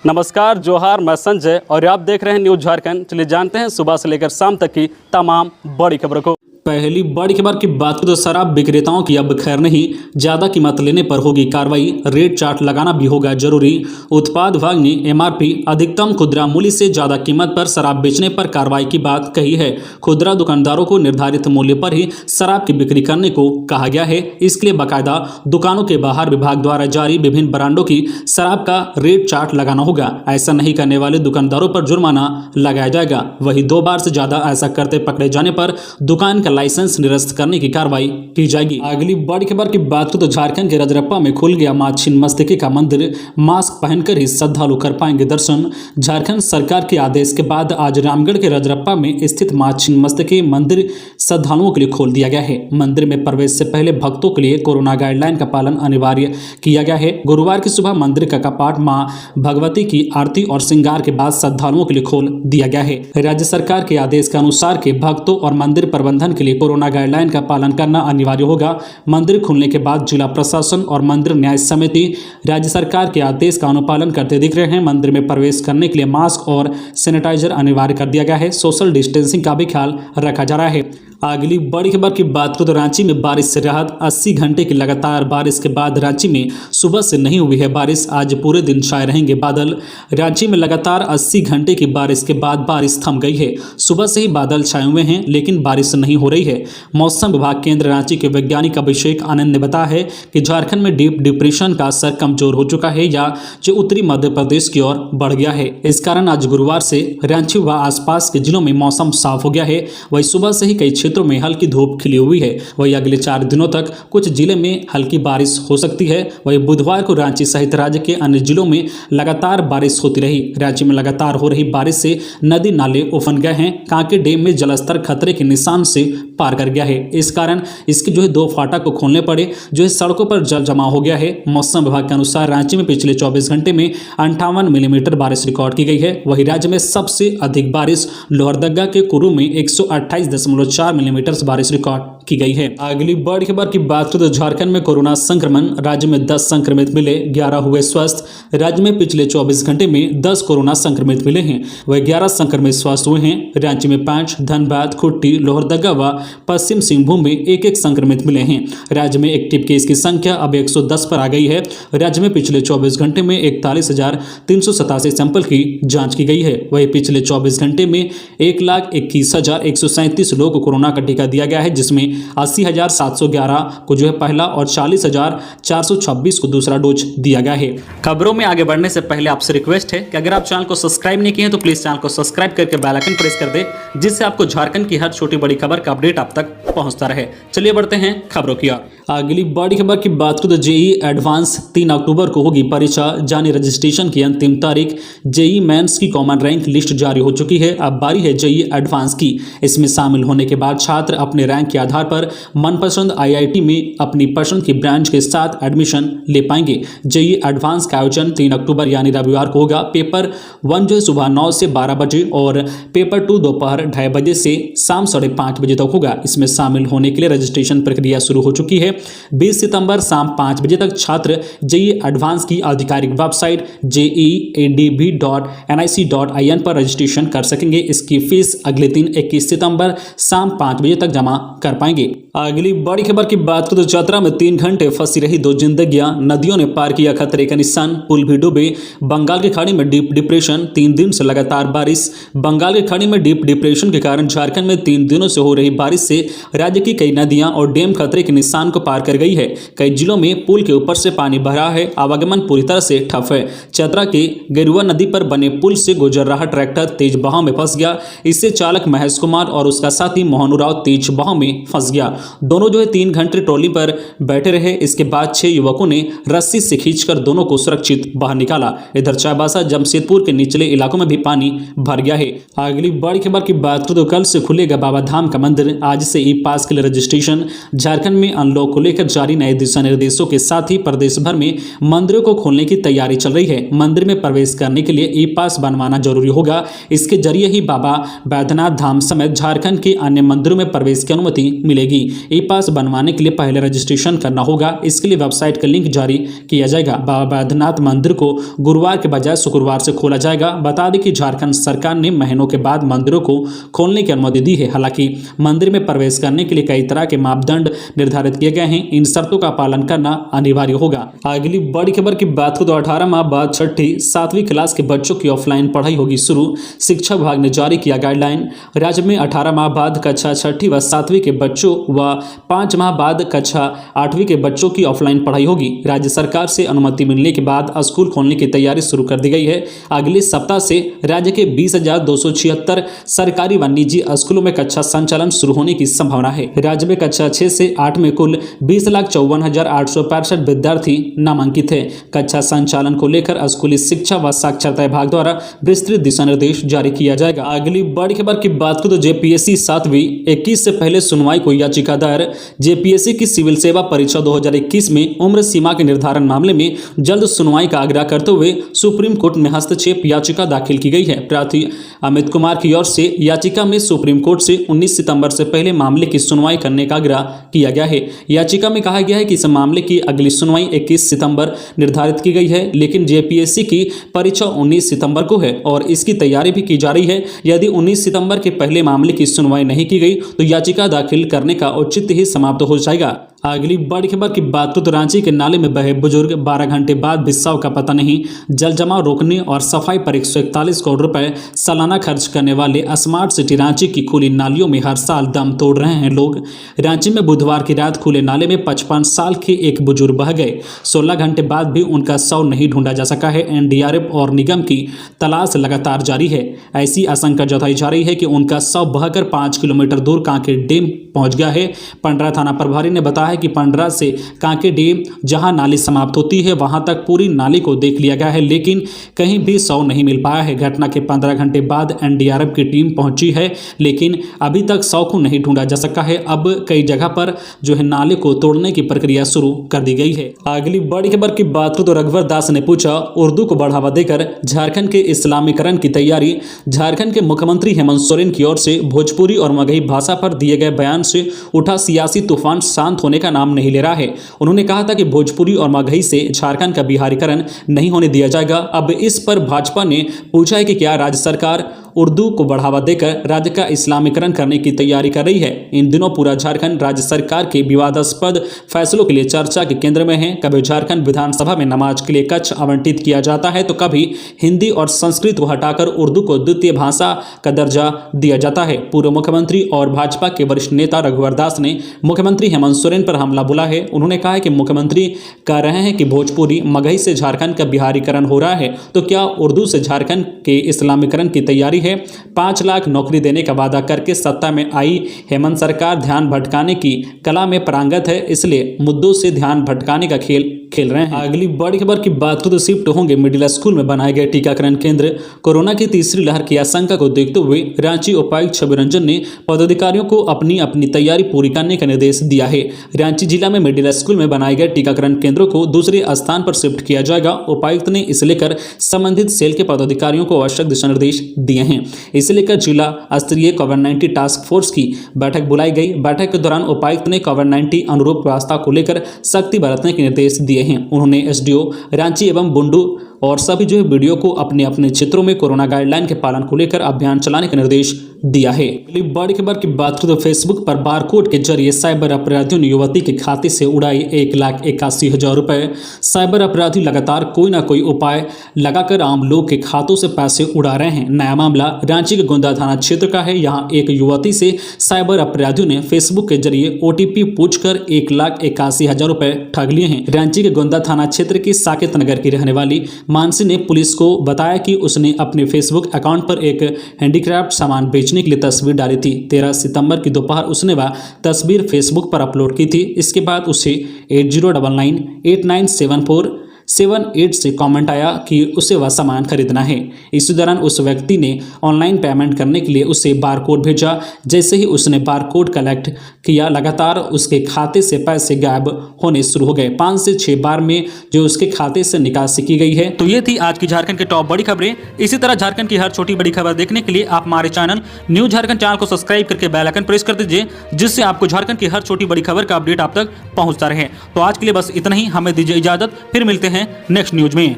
नमस्कार, जोहार, मैं संजय और आप देख रहे हैं न्यूज झारखंड। चलिए जानते हैं सुबह से लेकर शाम तक की तमाम बड़ी खबरों को। पहली बड़ी खबर की बात करें तो शराब विक्रेताओं की अब खैर नहीं, ज्यादा कीमत लेने पर होगी कार्रवाई, रेट चार्ट लगाना भी होगा जरूरी। उत्पाद विभाग ने एमआरपी अधिकतम खुदरा मूल्य से ज्यादा कीमत पर शराब बेचने पर कार्रवाई की बात कही है। खुदरा दुकानदारों को निर्धारित मूल्य पर ही शराब की बिक्री करने को कहा गया है। इसके लिए बाकायदा दुकानों के बाहर विभाग द्वारा जारी विभिन्न ब्रांडों की शराब का रेट चार्ट लगाना होगा। ऐसा नहीं करने वाले दुकानदारों पर जुर्माना लगाया जाएगा। वहीं 2 बार से ज्यादा ऐसा करते पकड़े जाने पर दुकान का लाइसेंस निरस्त करने की कार्रवाई की जाएगी। अगली बड़ी खबर की बात करें तो झारखंड के रजरप्पा में खुल गया मां छिन्नमस्तिका का मंदिर, मास्क पहनकर ही श्रद्धालु कर पाएंगे दर्शन। झारखंड सरकार के आदेश के बाद आज रामगढ़ के रजरप्पा में स्थित मां छिन्नमस्तिका मंदिर श्रद्धालुओं के लिए खोल दिया गया है। मंदिर में प्रवेश से पहले भक्तों के लिए कोरोना गाइडलाइन का पालन अनिवार्य किया गया है। गुरुवार की सुबह मंदिर का कपाट मां भगवती की आरती और श्रृंगार के बाद श्रद्धालुओं के लिए खोल दिया गया है। राज्य सरकार के आदेश के अनुसार के भक्तों और मंदिर प्रबंधन के लिए कोरोना गाइडलाइन का पालन करना अनिवार्य होगा। मंदिर खुलने के बाद जिला प्रशासन और मंदिर न्याय समिति राज्य सरकार के आदेश का अनुपालन करते दिख रहे हैं। मंदिर में प्रवेश करने के लिए मास्क और सैनिटाइजर अनिवार्य कर दिया गया है। सोशल डिस्टेंसिंग का भी ख्याल रखा जा रहा है। अगली बड़ी खबर की बात करें तो रांची में बारिश से राहत। 80 घंटे की लगातार बारिश के बाद रांची में सुबह से नहीं हुई है बारिश। आज पूरे दिन छाए रहेंगे बादल। रांची में लगातार 80 घंटे की बारिश के बाद बारिश थम गई है। सुबह से ही बादल छाए हुए हैं लेकिन बारिश नहीं हो रही है। मौसम विभाग केंद्र रांची के वैज्ञानिक अभिषेक आनंद ने बताया है कि झारखंड में डीप डिप्रेशन का असर कमजोर हो चुका है या जो उत्तरी मध्य प्रदेश की ओर बढ़ गया है। इस कारण आज गुरुवार से रांची व आसपास के जिलों में मौसम साफ हो गया है। वही सुबह से ही कई क्षेत्रों में हल्की धूप खिली हुई है। वही अगले 4 दिनों तक कुछ जिले में हल्की बारिश हो सकती है। वही बुधवार को रांची सहित राज्य के अन्य जिलों में लगातार बारिश होती रही। राज्य में लगातार हो रही बारिश से नदी नाले उफन गए हैं। कांके डैम में जलस्तर खतरे के निशान से पार कर गया है। इस कारण इसके 2 फाटक को खोलने पड़े, सड़कों पर जल जमाव हो गया है। मौसम विभाग के अनुसार रांची में पिछले 24 घंटे में 58 मिलीमीटर बारिश रिकॉर्ड की गई है। वही राज्य में सबसे अधिक बारिश लोहरदगा के कुरू में 128.4 मिलीमीटर बारिश रिकॉर्ड की गई है। अगली बड़ी खबर की बात करें तो झारखंड में कोरोना संक्रमण, राज्य में 10 संक्रमित मिले, 11 हुए स्वस्थ। राज्य में पिछले 24 घंटे में 10 कोरोना संक्रमित मिले हैं। वह 11 संक्रमित स्वस्थ हुए हैं। रांची में 5, धनबाद, खूंटी, लोहरदगा व पश्चिम सिंहभूम में 1-1 संक्रमित मिले हैं। राज्य में एक्टिव केस की संख्या अब 110 पर आ गई है। राज्य में पिछले 24 घंटे में 41,387 सैंपल की जांच की गई है। वही पिछले 24 घंटे में 1,21,137 लोगों को कोरोना का टीका दिया गया है, जिसमें 80,711 को पहला और 40,426 को दूसरा डोज दिया गया है। खबरों में आगे बढ़ने से पहले आपसे रिक्वेस्ट है कि अगर आप चैनल को सब्सक्राइब नहीं किए हैं तो प्लीज चैनल को सब्सक्राइब करके बेल आइकन प्रेस कर दे, जिससे आपको झारखंड की हर छोटी बड़ी खबर का अपडेट आप तक पहुंचता रहे। चलिए बढ़ते हैं खबरों की ओर। अगली बड़ी खबर की बात करें तो जेईई एडवांस 3 अक्टूबर को होगी परीक्षा, जाने रजिस्ट्रेशन की अंतिम तारीख। जेईई मेंस की कॉमन रैंक लिस्ट जारी हो चुकी है। अब बारी है जेईई एडवांस की। इसमें शामिल होने के बाद छात्र अपने रैंक के आधार पर मनपसंद आईआईटी में अपनी पसंद की ब्रांच के साथ एडमिशन ले पाएंगे। जेईई एडवांस का आयोजन 3 अक्टूबर यानी रविवार को होगा। पेपर 1 सुबह 9 से 12 बजे और पेपर 2 दोपहर 2:30 बजे से शाम 5:30 बजे तक होगा। इसमें शामिल होने के लिए रजिस्ट्रेशन प्रक्रिया शुरू हो चुकी है। 20 सितंबर शाम 5 बजे तक छात्र जेईई एडवांस की आधिकारिक वेबसाइट jeeadb.nic.in पर रजिस्ट्रेशन कर सकेंगे। इसकी फीस अगले दिन 21 सितंबर शाम 5 बजे तक जमा कर पाएंगे। अगली बड़ी खबर की बात करें तो चतरा में 3 घंटे फंसी रही 2 जिंदगियां, नदियों ने पार किया खतरे का निशान, पुल भी डूबे। बंगाल की खाड़ी में डीप डिप्रेशन, 3 दिन से लगातार बारिश। बंगाल की खाड़ी में डीप डिप्रेशन के कारण झारखंड में 3 दिनों से हो रही बारिश से राज्य की कई नदियां और डैम खतरे के निशान को पार कर गई है। कई जिलों में पुल के ऊपर से पानी भर रहा है। आवागमन पूरी तरह से ठप है। चतरा के गेरुआ नदी पर बने पुल से गुजर रहा ट्रैक्टर तेज बहाव में फंस गया। इससे चालक महेश कुमार और उसका साथी मोहनुराव तेज बहाव में फंस गया। दोनों 3 घंटे ट्रॉली पर बैठे रहे। इसके बाद 6 युवकों ने रस्सी से खींचकर दोनों को सुरक्षित बाहर निकाला। इधर चाईबासा जमशेदपुर के निचले इलाकों में भी पानी भर गया है। अगली बड़ी खबर की बात करें तो कल से खुलेगा बाबा धाम का मंदिर। आज से ई पास के लिए रजिस्ट्रेशन। झारखंड में अनलॉक को लेकर जारी नए दिशा निर्देशों के साथ ही प्रदेश भर में मंदिरों को खोलने की तैयारी चल रही है। मंदिर में प्रवेश करने के लिए ई पास बनवाना जरूरी होगा। इसके जरिए ही बाबा बैद्यनाथ धाम समेत झारखंड के अन्य मंदिरों में प्रवेश की अनुमति मिलेगी। ई पास बनवाने के लिए पहले रजिस्ट्रेशन करना होगा। इसके लिए वेबसाइट का लिंक जारी किया जाएगा। बाबा बैद्यनाथ मंदिर को गुरुवार के बजाय शुक्रवार से खोला जाएगा। बता दें कि झारखंड सरकार ने महीनों के बाद मंदिरों को खोलने की अनुमति दी है। हालांकि मंदिर में प्रवेश करने के लिए कई तरह के मापदंड निर्धारित किए गए हैं। इन शर्तों का पालन करना अनिवार्य होगा। अगली बड़ी खबर की बात करें तो 18 माह बाद छठी 7वीं क्लास के बच्चों की ऑफलाइन पढ़ाई होगी शुरू। शिक्षा विभाग ने जारी किया गाइडलाइन। राज्य में 18 माह बाद कक्षा 6ठी व 7वीं के बच्चों व 5 माह बाद कक्षा 8वीं के बच्चों की ऑफलाइन पढ़ाई होगी। राज्य सरकार से अनुमति मिलने के बाद स्कूल खोलने की तैयारी शुरू कर दी गई है। अगले सप्ताह से राज्य के 20,276 सरकारी व निजी स्कूलों में कक्षा संचालन शुरू होने की संभावना है। राज्य में कक्षा 6 से 8 में कुल 20,54,865 विद्यार्थी नामांकित है। कक्षा संचालन को लेकर स्कूली शिक्षा व साक्षरता विभाग द्वारा विस्तृत दिशा निर्देश जारी किया जाएगा। अगली बड़ी खबर की बात करें तो जेपीएससी 7वीं 21 से पहले सुनवाई को याचिका दायर। जेपीएससी की सिविल सेवा परीक्षा 2021 में उम्र सीमा के निर्धारण मामले में जल्द सुनवाई का आग्रह करते हुए सुप्रीम कोर्ट में हस्तक्षेप याचिका दाखिल की गई है। प्रार्थी अमित कुमार की ओर से याचिका में सुप्रीम कोर्ट से 19 सितंबर से पहले मामले की सुनवाई करने का आग्रह किया गया है। याचिका में कहा गया है कि इस मामले की अगली सुनवाई 21 सितंबर निर्धारित की गई है, लेकिन जेपीएससी की परीक्षा 19 सितंबर को है और इसकी तैयारी भी की जा रही है। यदि 19 सितंबर के पहले मामले की सुनवाई नहीं की गई तो याचिका दाखिल करने का औचित्य ही समाप्त हो जाएगा। अगली बड़ी खबर की बात करें तो रांची के नाले में बहे बुजुर्ग, 12 घंटे बाद भी शव का पता नहीं। जल जमाव रोकने और सफाई पर 141 करोड़ रुपए सालाना खर्च करने वाले स्मार्ट सिटी रांची की खुली नालियों में हर साल दम तोड़ रहे हैं लोग। रांची में बुधवार की रात खुले नाले में 55 साल के एक बुजुर्ग बह गए। 16 घंटे बाद भी उनका शव नहीं ढूंढा जा सका है। एनडीआरएफ और निगम की तलाश लगातार जारी है। ऐसी आशंका जताई जा रही है कि उनका शव बहकर 5 किलोमीटर दूर कांके डैम पहुंच गया है। पंडरा थाना प्रभारी ने बताया कि पंडरा से कांके डैम जहां नाली समाप्त होती है वहां तक पूरी नाली को देख लिया गया है, लेकिन कहीं भी शव नहीं मिल पाया है। घटना के 15 घंटे बाद एनडीआरएफ की टीम पहुंची है, लेकिन अभी तक शव को नहीं ढूंढा जा सका है। अब कई जगह पर जो है नाले को तोड़ने की प्रक्रिया शुरू कर दी गई है। अगली बड़ी खबर की बात करें तो रघुवर दास ने पूछा, उर्दू को बढ़ावा देकर झारखंड के इस्लामीकरण की तैयारी। झारखंड के मुख्यमंत्री हेमंत सोरेन की ओर से भोजपुरी और मगही भाषा पर दिए गए बयान से उठा सियासी तूफान शांत होने का नाम नहीं ले रहा है। उन्होंने कहा था कि भोजपुरी और मगही से झारखंड का बिहारीकरण नहीं होने दिया जाएगा। अब इस पर भाजपा ने पूछा है कि क्या राज्य सरकार उर्दू को बढ़ावा देकर राज्य का इस्लामीकरण करने की तैयारी कर रही है। इन दिनों पूरा झारखंड राज्य सरकार के विवादास्पद फैसलों के लिए चर्चा के केंद्र में है। कभी झारखंड विधानसभा में नमाज के लिए कक्ष आवंटित किया जाता है तो कभी हिंदी और संस्कृत को हटाकर उर्दू को द्वितीय भाषा का दर्जा दिया जाता है। पूर्व मुख्यमंत्री और भाजपा के वरिष्ठ नेता रघुवर दास ने मुख्यमंत्री हेमंत सोरेन पर हमला बोला है। उन्होंने कहा है कि मुख्यमंत्री कह रहे हैं कि भोजपुरी मगही से झारखंड का बिहारीकरण हो रहा है, तो क्या उर्दू से झारखंड के इस्लामीकरण की तैयारी है। 5 लाख नौकरी देने का वादा करके सत्ता में आई हेमंत सरकार ध्यान भटकाने की कला में पारंगत है, इसलिए मुद्दों से ध्यान भटकाने का खेल रहे हैं। अगली बड़ी खबर की बात करें तो शिफ्ट होंगे मिडिल स्कूल में बनाए गए टीकाकरण केंद्र। कोरोना की तीसरी लहर की आशंका को देखते हुए रांची उपायुक्त छवि रंजन ने पदाधिकारियों को अपनी तैयारी पूरी करने का निर्देश दिया है। रांची जिला में मिडिल स्कूल में बनाए गए टीकाकरण केंद्रों को दूसरे स्थान पर शिफ्ट किया जाएगा। उपायुक्त ने इसे लेकर संबंधित सेल के पदाधिकारियों को आवश्यक दिशा निर्देश दिए हैं। इसे लेकर जिला स्तरीय कोविड-19 टास्क फोर्स की बैठक बुलाई गई। बैठक के दौरान उपायुक्त ने कोविड-19 अनुरूप व्यवस्था को लेकर सख्ती बरतने के निर्देश दिए हैं। उन्होंने एसडीओ रांची एवं बुंडू और सभी जो है वीडियो को अपने अपने क्षेत्रों में कोरोना गाइडलाइन के पालन को लेकर अभियान चलाने का निर्देश दिया है। बड़ी खबर की बात करें तो फेसबुक पर बारकोड के जरिए साइबर अपराधियों ने युवती के खाते से उड़ाई 1,81,000 रुपए। साइबर अपराधी लगातार कोई ना कोई उपाय लगाकर आम लोग के खातों से पैसे उड़ा रहे हैं। नया मामला रांची के गोंदा थाना क्षेत्र का है। यहाँ एक युवती से साइबर अपराधियों ने फेसबुक के जरिए ओटीपी पूछकर 1,81,000 रुपए ठग लिए हैं। रांची के गोंदा थाना क्षेत्र की साकेत नगर की रहने वाली मानसी ने पुलिस को बताया कि उसने अपने फेसबुक अकाउंट पर एक हैंडीक्राफ्ट सामान बेचने के लिए तस्वीर डाली थी। 13 सितंबर की दोपहर उसने वह तस्वीर फेसबुक पर अपलोड की थी। इसके बाद उसे 80998974 78 से कमेंट आया कि उसे वह सामान खरीदना है। इसी दौरान उस व्यक्ति ने ऑनलाइन पेमेंट करने के लिए उसे बारकोड भेजा। जैसे ही उसने बारकोड कलेक्ट किया, लगातार उसके खाते से पैसे गायब होने शुरू हो गए। 5 से 6 बार में जो उसके खाते से निकासी की गई है। तो ये थी आज की झारखंड की टॉप बड़ी खबरें। इसी तरह झारखंड की हर छोटी बड़ी खबर देखने के लिए आप हमारे चैनल न्यूज़ झारखंड चैनल को सब्सक्राइब करके बेल आइकन प्रेस कर दीजिए, जिससे आपको झारखंड की हर छोटी बड़ी खबर का अपडेट आप तक पहुंचता रहे। तो आज के लिए बस इतना ही, हमें दीजिए इजाजत, फिर मिलते हैं नेक्स्ट न्यूज में।